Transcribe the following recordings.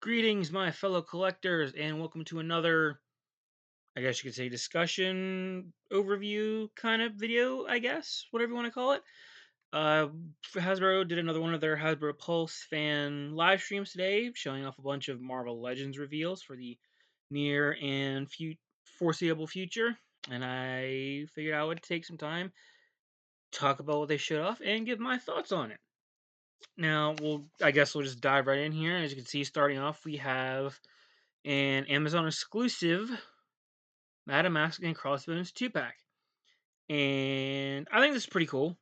Greetings, my fellow collectors, and welcome to another, I guess you could say, discussion overview kind of video, I guess, whatever you want to call it. Uh, Hasbro did another one of their Hasbro Pulse fan live streams today, showing off a bunch of Marvel Legends reveals for the near and foreseeable future. And I figured I would take some time, talk about what they showed off, and give my thoughts on it. Now, I guess we'll just dive right in here. As you can see, starting off, we have an Amazon exclusive Madam Mask and Crossbones 2 pack. And I think this is pretty cool.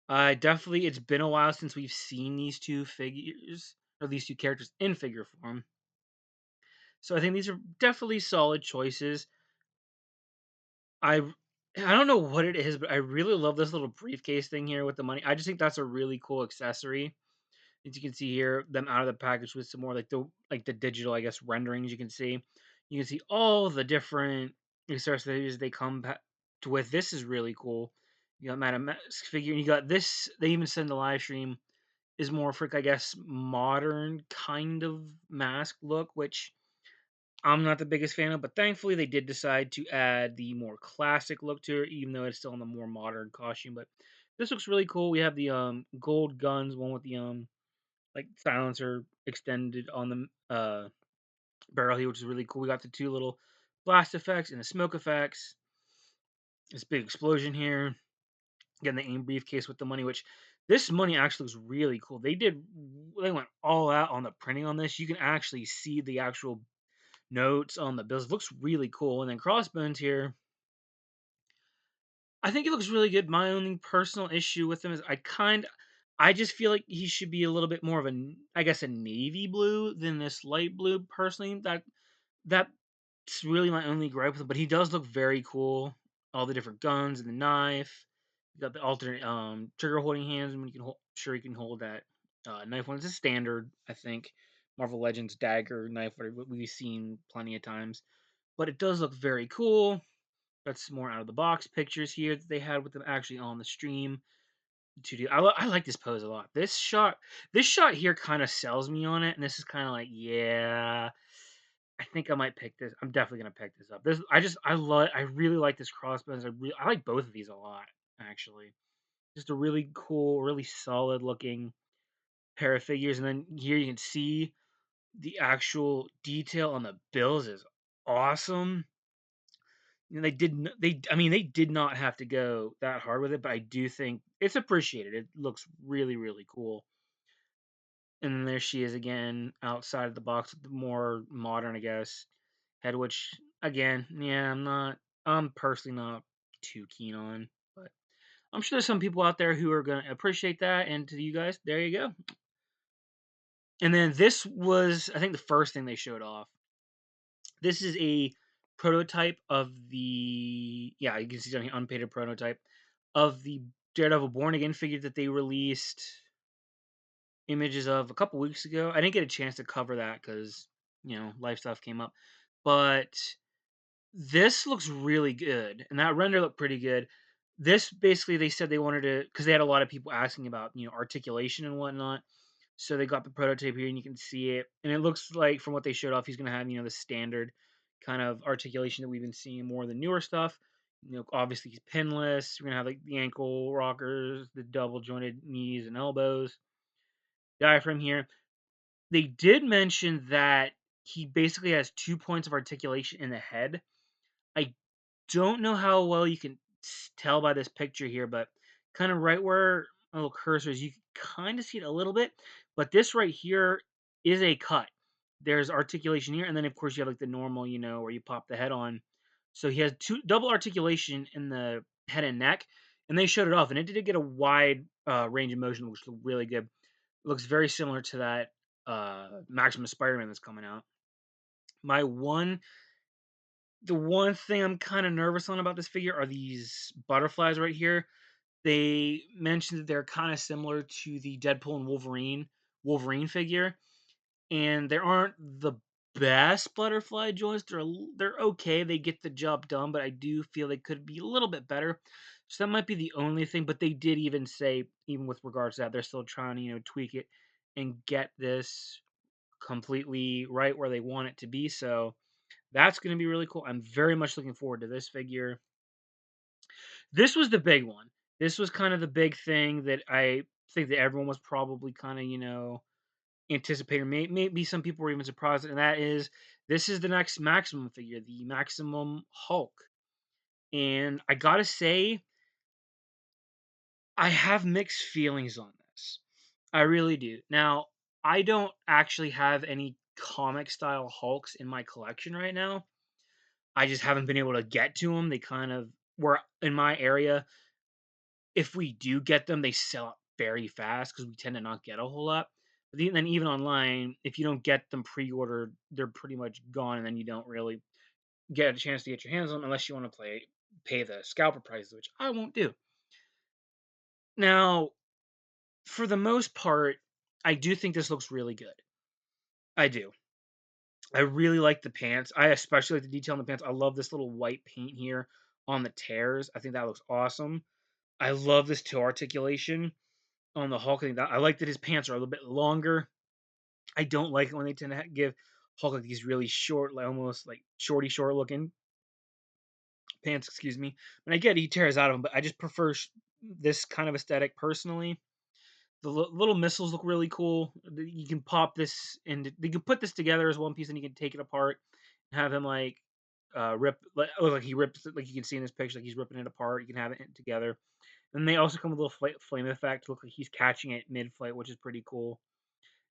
Definitely, it's been a while since we've seen these two figures, or these two characters in figure form. So I think these are definitely solid choices. I I don't know what it is, but I really love this little briefcase thing here with the money. I just think that's a really cool accessory. As you can see here, them out of the package with some more like the digital, I guess, renderings. You can see all the different accessories they come with. This is really cool. You got Madame Mask figure, and you got this. They even send the live stream is more for, I guess, modern kind of mask look, which I'm not the biggest fan of. But thankfully, they did decide to add the more classic look to it, even though it's still in the more modern costume. But this looks really cool. We have the gold guns, one with the like silencer extended on the barrel here, which is really cool. We got the two little blast effects and the smoke effects. This big explosion here. Getting the aim briefcase with the money, which this money actually looks really cool. They went all out on the printing on this. You can actually see the actual notes on the bills. It looks really cool. And then Crossbones here, I think it looks really good. My only personal issue with him is I just feel like he should be a little bit more of I guess, a navy blue than this light blue. Personally, that's really my only gripe with him. But he does look very cool. All the different guns and the knife. You got the alternate trigger holding hands, and when you can hold, sure you can hold that knife one. It's a standard, I think, Marvel Legends dagger knife, what we've seen plenty of times. But it does look very cool. That's more out of the box pictures here that they had with them actually on the stream to do. I like this pose a lot. This shot here kind of sells me on it, and this is kind of like, yeah, I think I might pick this. I'm definitely gonna pick this up. I really like this crossbones. I like both of these a lot, actually. Just a really cool, really solid looking pair of figures, and then here you can see the actual detail on the bills is awesome. I mean, they did not have to go that hard with it, but I do think it's appreciated. It looks really, really cool. And then there she is again, outside of the box with the more modern, I guess, head, which again, yeah, I'm personally not too keen on, but I'm sure there's some people out there who are gonna appreciate that. And to you guys, there you go. And then this was, I think, the first thing they showed off. This is a prototype of yeah, you can see on the unpainted prototype of the Daredevil Born Again figure that they released images of a couple weeks ago. I didn't get a chance to cover that because life stuff came up, but this looks really good, and that render looked pretty good. This basically they said they wanted to because they had a lot of people asking about articulation and whatnot. So they got the prototype here, and you can see it, and it looks like from what they showed off, he's going to have the standard kind of articulation that we've been seeing more of the newer stuff. Obviously he's pinless. We're gonna have like the ankle rockers, the double jointed knees and elbows, diaphragm here. They did mention that he basically has 2 points of articulation in the head. I don't know how well you can tell by this picture here, but kind of right where my little cursor is, you can kind of see it a little bit. But this right here is a cut. There's articulation here, and then of course you have like the normal, where you pop the head on. So he has double articulation in the head and neck, and they showed it off, and it did get a wide range of motion, which looked really good. It looks very similar to that Maximus Spider-Man that's coming out. My one The one thing I'm kind of nervous on about this figure are these butterflies right here. They mentioned that they're kind of similar to the Deadpool and Wolverine figure, and they aren't the best butterfly joints. They're okay. They get the job done, but I do feel they could be a little bit better. So that might be the only thing. But they did even say, even with regards to that, they're still trying to tweak it and get this completely right where they want it to be. So that's going to be really cool. I'm very much looking forward to this figure. This was the big one. This was kind of the big thing that I think that everyone was probably kind of, anticipating. Maybe some people were even surprised, and that is this is the next Maximum figure, the Maximum Hulk. And I gotta say, I have mixed feelings on this. I really do. Now, I don't actually have any comic style Hulks in my collection right now. I just haven't been able to get to them. They kind of were in my area. If we do get them, they sell out very fast because we tend to not get a whole lot. But then even online, if you don't get them pre-ordered, they're pretty much gone, and then you don't really get a chance to get your hands on them unless you want to pay the scalper prices, which I won't do. Now, for the most part, I do think this looks really good. I do. I really like the pants. I especially like the detail on the pants. I love this little white paint here on the tears. I think that looks awesome. I love this toe articulation on the Hulk. I like that his pants are a little bit longer. I don't like it when they tend to give Hulk like these really short, like almost like shorty short looking pants. Excuse me. And I get he tears out of them, but I just prefer this kind of aesthetic personally. The little missiles look really cool. You can pop this and you can put this together as one piece, and you can take it apart and have him like rip like he rips it, like you can see in this picture, like he's ripping it apart. You can have it together. And they also come with a little flame effect to look like he's catching it mid flight, which is pretty cool.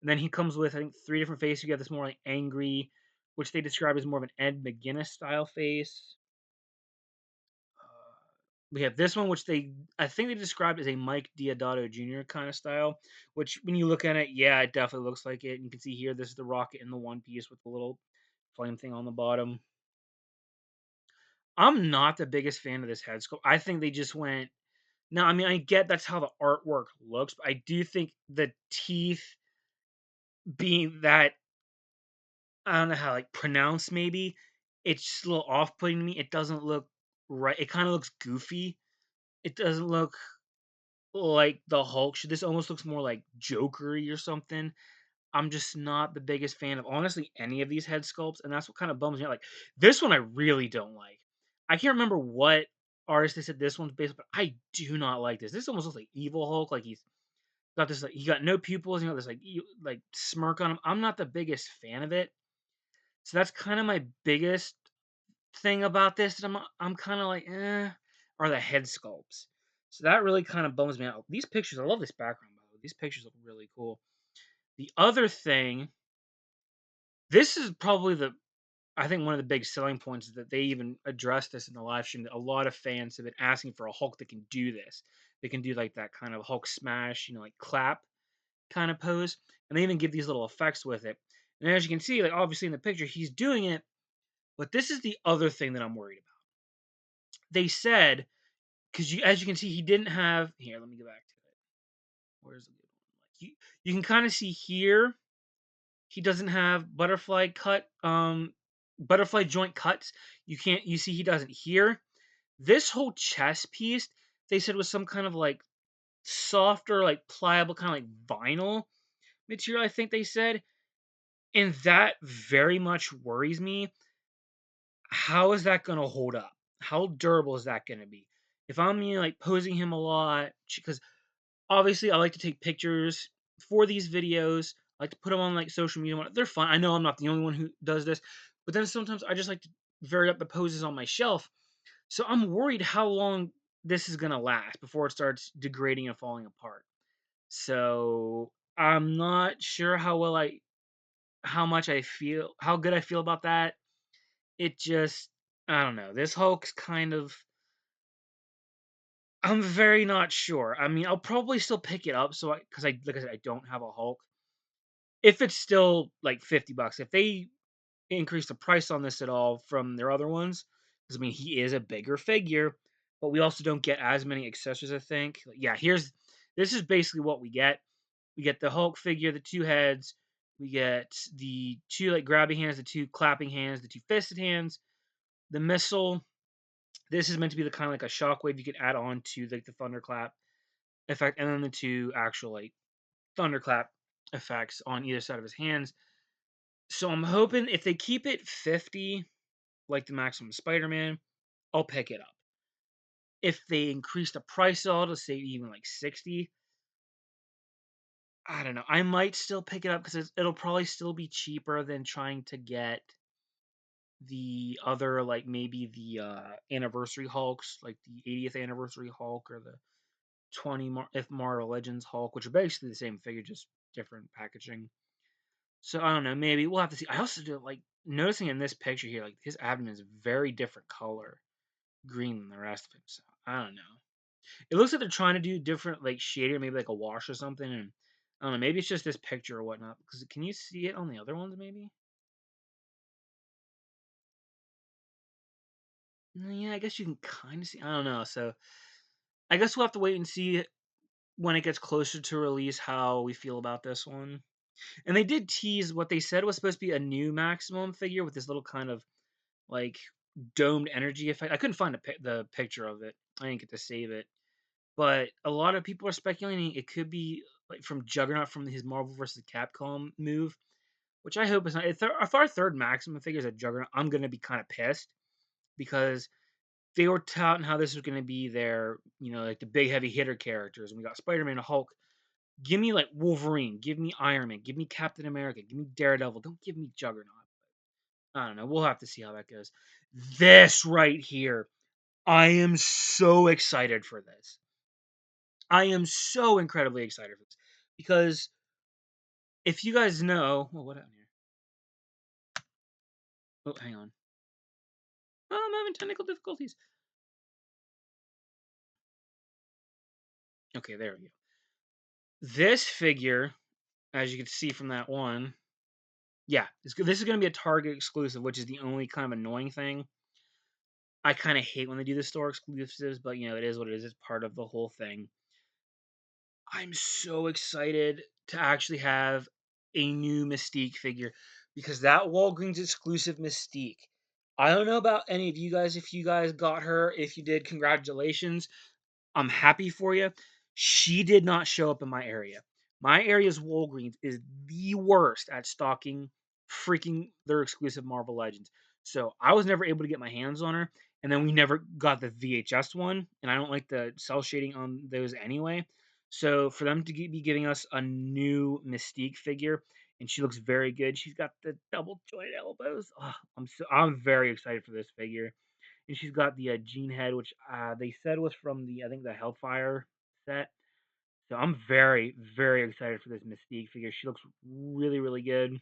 And then he comes with, I think, three different faces. You have this more like angry, which they describe as more of an Ed McGuinness style face. We have this one, which I think they described as a Mike Diodato Jr. kind of style. Which, when you look at it, yeah, it definitely looks like it. And you can see here, this is the rocket in the one piece with the little flame thing on the bottom. I'm not the biggest fan of this head sculpt. I think they just went. Now, I mean, I get that's how the artwork looks, but I do think the teeth being that I don't know how like pronounced maybe. It's just a little off-putting to me. It doesn't look right. It kind of looks goofy. It doesn't look like the Hulk should. This almost looks more like Jokery or something. I'm just not the biggest fan of honestly any of these head sculpts, and that's what kind of bums me out. Like this one, I really don't like. I can't remember what artist they said this one's based, but I do not like this. This almost looks like Evil Hulk. Like he's got this like he got no pupils. You know this like smirk on him. I'm not the biggest fan of it. So that's kind of my biggest thing about this that I'm kind of like, are the head sculpts. So that really kind of bums me out. These pictures, I love this background by the way. These pictures look really cool. The other thing, this is probably I think one of the big selling points is that they even addressed this in the live stream that a lot of fans have been asking for a Hulk that can do this. They can do like that kind of Hulk smash, like clap kind of pose, and they even give these little effects with it. And as you can see, like obviously in the picture, he's doing it. But this is the other thing that I'm worried about. They said because as you can see, he didn't have. Here, let me go back to it. Where's the good one? Like you can kind of see here, he doesn't have butterfly joint cuts. You see he doesn't here. This whole chest piece, they said was some kind of like softer, like pliable, kind of like vinyl material. I think they said, and that very much worries me. How is that going to hold up? How durable is that going to be? If I'm like posing him a lot, because obviously I like to take pictures for these videos. I like to put them on like social media. They're fun. I know I'm not the only one who does this, but then sometimes I just like to vary up the poses on my shelf. So I'm worried how long this is gonna last before it starts degrading and falling apart. So I'm not sure how good I feel about that. It just, I don't know. This Hulk's kind of, I'm very not sure. I mean, I'll probably still pick it up because like I said, I don't have a Hulk. If it's still like $50, if they increase the price on this at all from their other ones, because I mean he is a bigger figure, but we also don't get as many accessories. I think. Like, yeah, this is basically what we get. We get the Hulk figure, the two heads. We get the two like grabby hands, the two clapping hands, the two fisted hands, the missile. This is meant to be the kind of like a shockwave you could add on to like the thunderclap effect, and then the two actual like thunderclap effects on either side of his hands. So I'm hoping if they keep it 50, like the maximum Spider-Man, I'll pick it up. If they increase the price at all to say even like 60, I don't know. I might still pick it up because it'll probably still be cheaper than trying to get the other, like maybe the anniversary Hulks, like the 80th anniversary Hulk or the 20th Marvel Legends Hulk, which are basically the same figure, just different packaging. So I don't know. Maybe we'll have to see. I also do like noticing in this picture here, like his abdomen is a very different color, green than the rest of him. So I don't know. It looks like they're trying to do different like shading, maybe like a wash or something. And I don't know. Maybe it's just this picture or whatnot. Because can you see it on the other ones? Maybe. Yeah, I guess you can kind of see. I don't know. So I guess we'll have to wait and see when it gets closer to release how we feel about this one. And they did tease what they said was supposed to be a new Maximum figure with this little kind of like domed energy effect. I couldn't find the picture of it. I didn't get to save it. But a lot of people are speculating it could be like from Juggernaut from his Marvel vs. Capcom move, which I hope is not. If our third Maximum figure is a Juggernaut, I'm gonna be kind of pissed because they were touting how this was gonna be their, like the big heavy hitter characters, and we got Spider-Man, and Hulk. Give me like Wolverine, give me Iron Man, give me Captain America, give me Daredevil. Don't give me Juggernaut. I don't know. We'll have to see how that goes. This right here, I am so excited for this. I am so incredibly excited for this because if you guys know, what happened here? Oh, hang on. Oh, I'm having technical difficulties. Okay, there we go. This figure, as you can see from that one, yeah, this is going to be a Target exclusive, which is the only kind of annoying thing. I kind of hate when they do the store exclusives, but it is what it is. It's part of the whole thing. I'm so excited to actually have a new Mystique figure because that Walgreens exclusive Mystique. I don't know about any of you guys. If you guys got her, if you did, congratulations. I'm happy for you. She did not show up in my area. My area's Walgreens is the worst at stocking freaking their exclusive Marvel Legends. So I was never able to get my hands on her. And then we never got the VHS one. And I don't like the cell shading on those anyway. So for them to be giving us a new Mystique figure, and she looks very good. She's got the double jointed elbows. Oh, I'm very excited for this figure, and she's got the Gene head, which they said was from the I think the Hellfire set. So I'm very very excited for this Mystique figure. She looks really really good.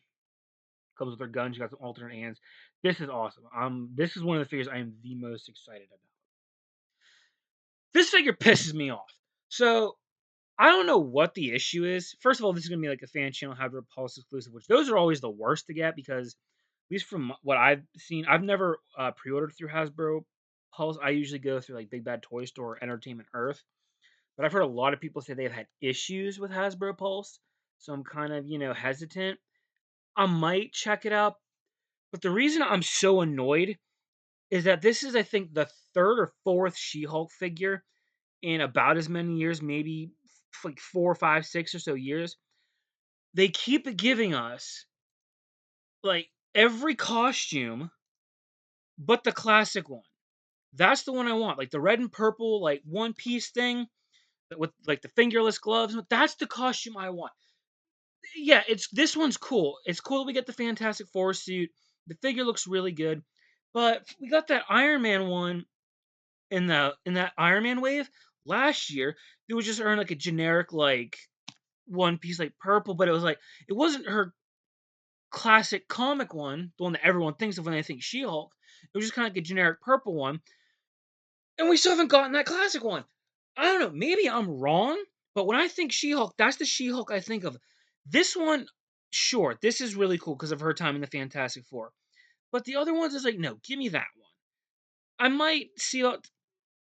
Comes with her gun. She got some alternate hands. This is awesome. This is one of the figures I am the most excited about. This figure pisses me off. So I don't know what the issue is. First of all, this is gonna be like a fan channel Hasbro Pulse exclusive, which those are always the worst to get because at least from what I've seen, I've never pre-ordered through Hasbro Pulse. I usually go through like Big Bad Toy Store or Entertainment Earth. But I've heard a lot of people say they've had issues with Hasbro Pulse, so I'm kind of hesitant. I might check it out, but the reason I'm so annoyed is that this is I think the third or fourth She-Hulk figure in about as many years, maybe like 4, 5, 6 or so years. They keep giving us like every costume but the classic one. That's the one I want. Like the red and purple, like one piece thing with like the fingerless gloves. That's the costume I want. Yeah, it's this one's cool. It's cool that we get the Fantastic Four suit. The figure looks really good. But we got that Iron Man one in that Iron Man wave last year. It was just earned like a generic like one piece like purple, but it was like it wasn't her classic comic one, the one that everyone thinks of when they think She-Hulk. It was just kind of like a generic purple one, and we still haven't gotten that classic one. I don't know. Maybe I'm wrong, but when I think She-Hulk, that's the She-Hulk I think of. This one, sure, this is really cool because of her time in the Fantastic Four. But the other ones is like, no, give me that one. I might see about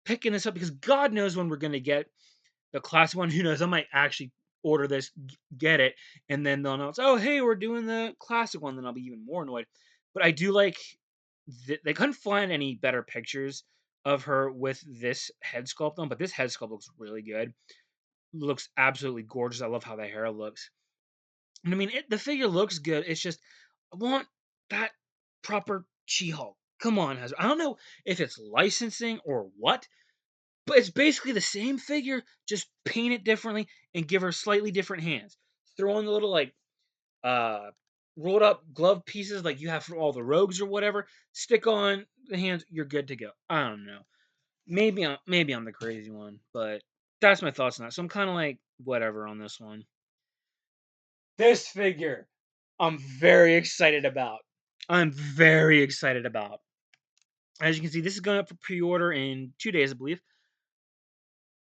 picking this up because God knows when we're gonna get the classic one. Who knows? I might actually order this, get it, and then they'll announce, "Oh, hey, we're doing the classic one." Then I'll be even more annoyed. But I do like they couldn't find any better pictures of her with this head sculpt on, but this head sculpt looks really good. Looks absolutely gorgeous. I love how the hair looks. And I mean, the figure looks good. It's just I want that proper She-Hulk. Come on, Hasbro. I don't know if it's licensing or what, but it's basically the same figure, just paint it differently and give her slightly different hands. Throw in the little like uh rolled up glove pieces like you have for all the rogues or whatever. Stick on the hands, you're good to go. I don't know. Maybe I'm the crazy one, but that's my thoughts on that. So I'm kind of like whatever on this one. This figure, I'm very excited about. I'm very excited about. As you can see, this is going up for pre-order in 2 days, I believe.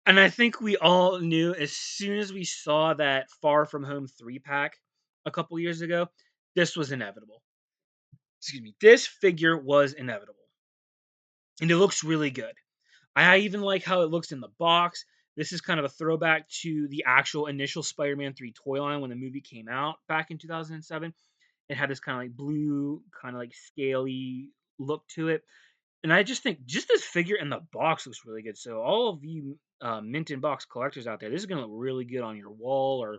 And I think we all knew as soon as we saw that Far From Home 3-pack a couple years ago, this was inevitable. Excuse me. This figure was inevitable. And it looks really good. I even like how it looks in the box. This is kind of a throwback to the actual initial Spider-Man 3 toy line when the movie came out back in 2007. It had this kind of like blue, kind of like scaly look to it. And I just think just this figure in the box looks really good. So all of you mint in box collectors out there, this is gonna look really good on your wall or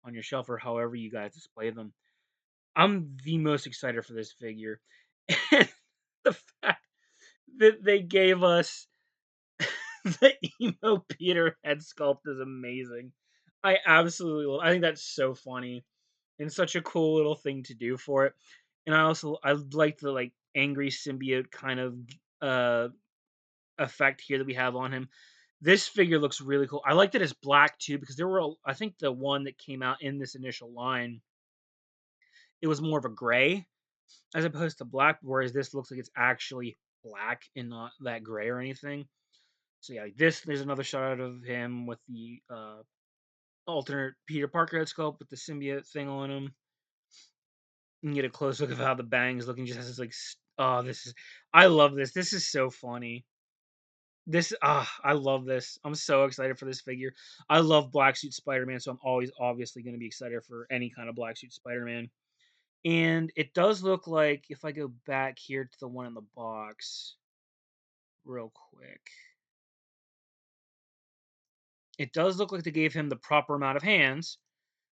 on your shelf or however you guys display them. I'm the most excited for this figure. And the fact that they gave us the emo Peter head sculpt is amazing. I absolutely love. I think that's so funny and such a cool little thing to do for it. And I like the like angry symbiote kind of uh effect here that we have on him. This figure looks really cool. I like that it's black too because I think the one that came out in this initial line, it was more of a gray as opposed to black, whereas this looks like it's actually black and not that gray or anything. So yeah, like this there's another shot of him with the alternate Peter Parker head sculpt with the symbiote thing on him. You can get a close look of how the bangs looking just has this like oh this is I love this. This is so funny. I love this. I'm so excited for this figure. I love black suit Spider-Man, so I'm always obviously going to be excited for any kind of black suit Spider-Man. And it does look like if I go back here to the one in the box real quick, it does look like they gave him the proper amount of hands,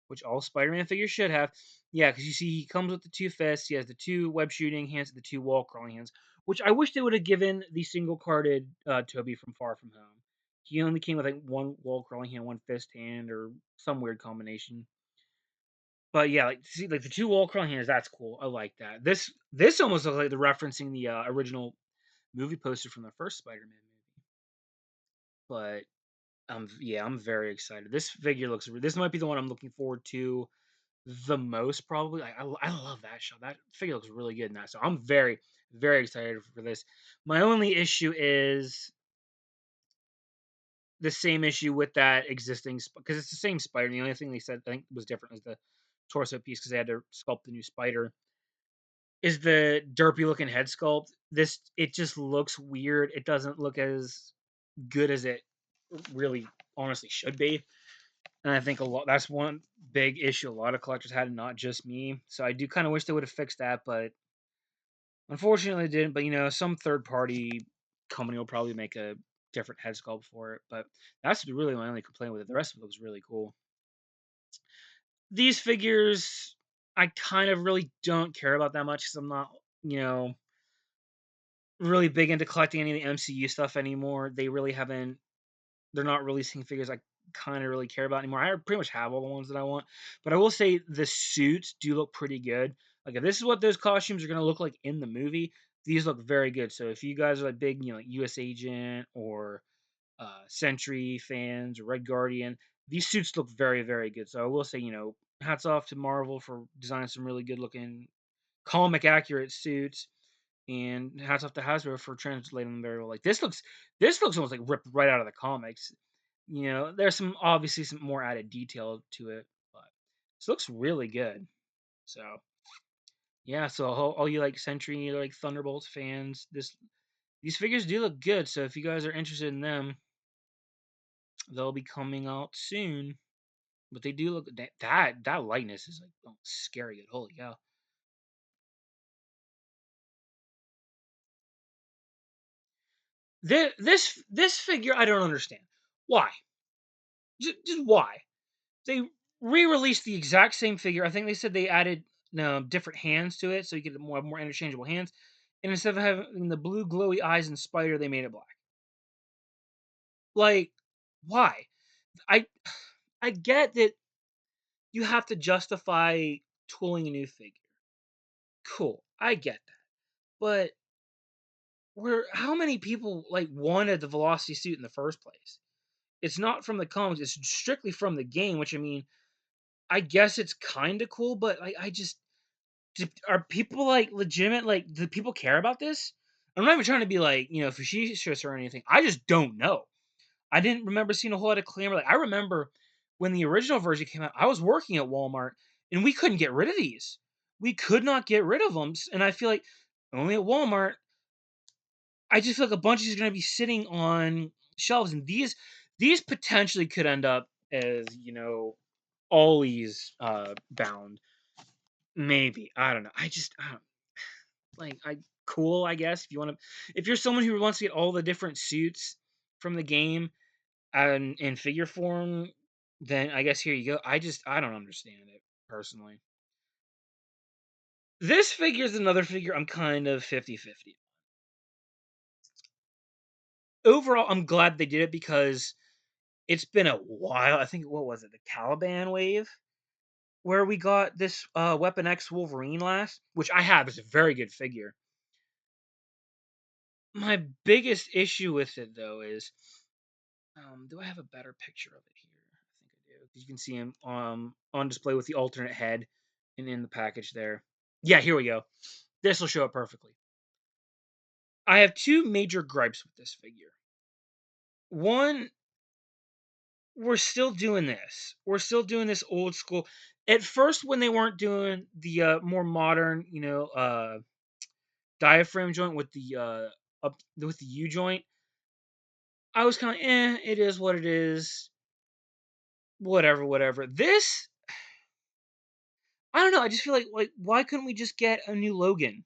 which all Spider-Man figures should have. Yeah, because you see he comes with the two fists, he has the two web shooting hands, the two wall crawling hands, which I wish they would have given the single carded Toby from Far From Home. He only came with like one wall crawling hand, one fist hand, or some weird combination. But yeah, like see, like the two wall crawling hands, that's cool. I like that. This almost looks like they're referencing the original movie poster from the first Spider-Man movie. But yeah, I'm very excited. This figure looks. This might be the one I'm looking forward to the most probably. I love that shot. That figure looks really good in that. So I'm very excited for this. My only issue is the same issue with that existing because it's the same spider. The only thing they said I think was different is the torso piece because they had to sculpt the new spider. Is the derpy looking head sculpt? This it just looks weird. It doesn't look as good as it really honestly should be. And I think a lot that's one big issue a lot of collectors had, not just me. So I do kind of wish they would have fixed that, but unfortunately they didn't. But some third party company will probably make a different head sculpt for it. But that's really my only complaint with it. The rest of it looks really cool. These figures I kind of really don't care about that much because I'm not, you know, really big into collecting any of the MCU stuff anymore. They're not releasing figures I kind of really care about anymore. I pretty much have all the ones that I want, but I will say the suits do look pretty good. Like if this is what those costumes are going to look like in the movie, these look very good. So if you guys are like big, like U.S. Agent or Sentry fans or Red Guardian, these suits look very good. So I will say, hats off to Marvel for designing some really good looking comic accurate suits. And hats off to Hasbro for translating them very well. Like this looks almost like ripped right out of the comics. There's obviously some more added detail to it, but this looks really good. So yeah, so all you like Sentry, like Thunderbolts fans, these figures do look good. So if you guys are interested in them, they'll be coming out soon. But they do look that lightness is like scary good. Holy cow! This figure I don't understand why. Just why they re-released the exact same figure. I think they said they added different hands to it, so you get more interchangeable hands. And instead of having the blue glowy eyes and spider, they made it black. Like, why? I I get that you have to justify tooling a new figure. Cool, I get that. But how many people like wanted the Velocity suit in the first place? It's not from the comics, it's strictly from the game, which I mean, I guess it's kind of cool, but I just are people like legitimate? Like, do people care about this? I'm not even trying to be like facetious or anything. I just don't know. I didn't remember seeing a whole lot of clamor. Like, I remember when the original version came out, I was working at Walmart and we couldn't get rid of these. We could not get rid of them, and I feel like only at Walmart. I just feel like a bunch of these are going to be sitting on shelves, and these potentially could end up as always bound. Maybe, I don't know. I don't like I cool. I guess if you want to, if you're someone who wants to get all the different suits from the game and in figure form, then I guess here you go. I don't understand it personally. This figure is another figure I'm kind of 50-50. Overall, I'm glad they did it because it's been a while. I think what was it, the Caliban wave, where we got this Weapon X Wolverine last, which I have. It's a very good figure. My biggest issue with it though is, do I have a better picture of it here? I think I do. You can see him on display with the alternate head and in the package there. Yeah, here we go. This will show it perfectly. I have two major gripes with this figure. One, we're still doing this. We're still doing this old school. At first, when they weren't doing the more modern, diaphragm joint with the up with the U joint, I was kind of it is what it is. Whatever, whatever. This, I don't know. I just feel like why couldn't we just get a new Logan?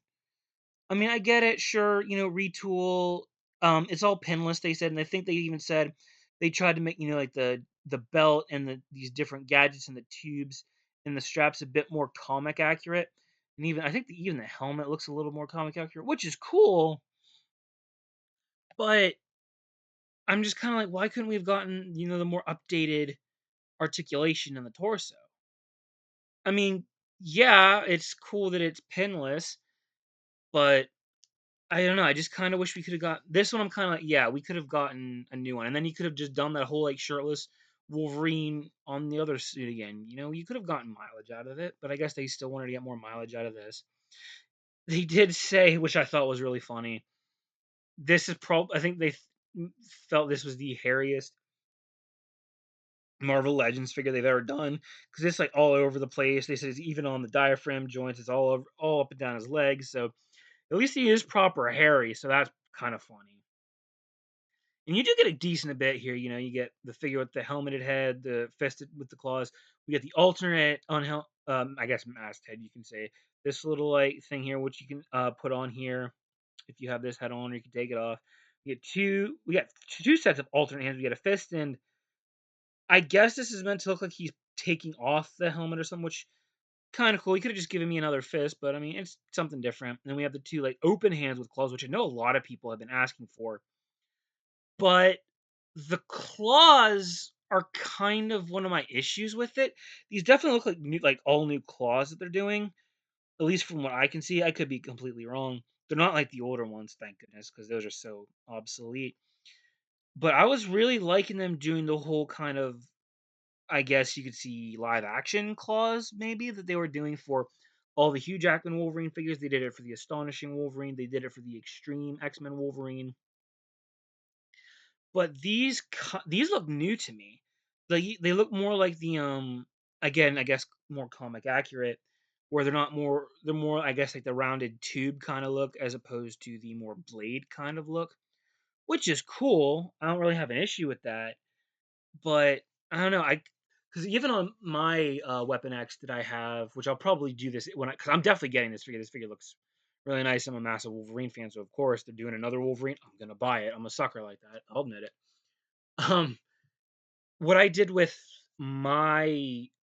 I mean, I get it, sure, retool. It's all pinless, they said, and I think they even said they tried to make, like the belt and these different gadgets and the tubes and the straps a bit more comic accurate. And even I think even the helmet looks a little more comic accurate, which is cool. But I'm just kind of like, why couldn't we have gotten, the more updated articulation in the torso? I mean, yeah, it's cool that it's pinless, but I don't know. I just kind of wish we could have got this one. I'm kind of like, yeah, we could have gotten a new one, and then you could have just done that whole like shirtless Wolverine on the other suit again. You could have gotten mileage out of it, but I guess they still wanted to get more mileage out of this. They did say, which I thought was really funny. This is probably, I think they felt this was the hairiest Marvel Legends figure they've ever done because it's like all over the place. They said it's even on the diaphragm joints. It's all over, all up and down his legs. So at least he is proper hairy. So that's kind of funny. And you do get a decent bit here. You get the figure with the helmeted head, the fisted with the claws. We get the alternate I guess masthead, you can say. This little like thing here, which you can put on here if you have this head on, or you can take it off. We got two sets of alternate hands. We get a fist, and I guess this is meant to look like he's taking off the helmet or something, which kind of cool. He could have just given me another fist, but I mean, it's something different. And then we have the two like open hands with claws, which I know a lot of people have been asking for. But the claws are kind of one of my issues with it. These definitely look like like all new claws that they're doing. At least from what I can see, I could be completely wrong. They're not like the older ones, thank goodness, because those are so obsolete. But I was really liking them doing the whole kind of, I guess you could see live action claws maybe that they were doing for all the Hugh Jackman Wolverine figures. They did it for the Astonishing Wolverine. They did it for the Extreme X-Men Wolverine. But these look new to me. They look more like the again, I guess more comic accurate, where they're more, I guess, like the rounded tube kind of look as opposed to the more blade kind of look, which is cool. I don't really have an issue with that, but I don't know. Because even on my Weapon X that I have, which I'll probably do this because I'm definitely getting this figure. This figure looks really nice. I'm a massive Wolverine fan, so of course they're doing another Wolverine. I'm gonna buy it. I'm a sucker like that. I'll admit it. Um, what I did with my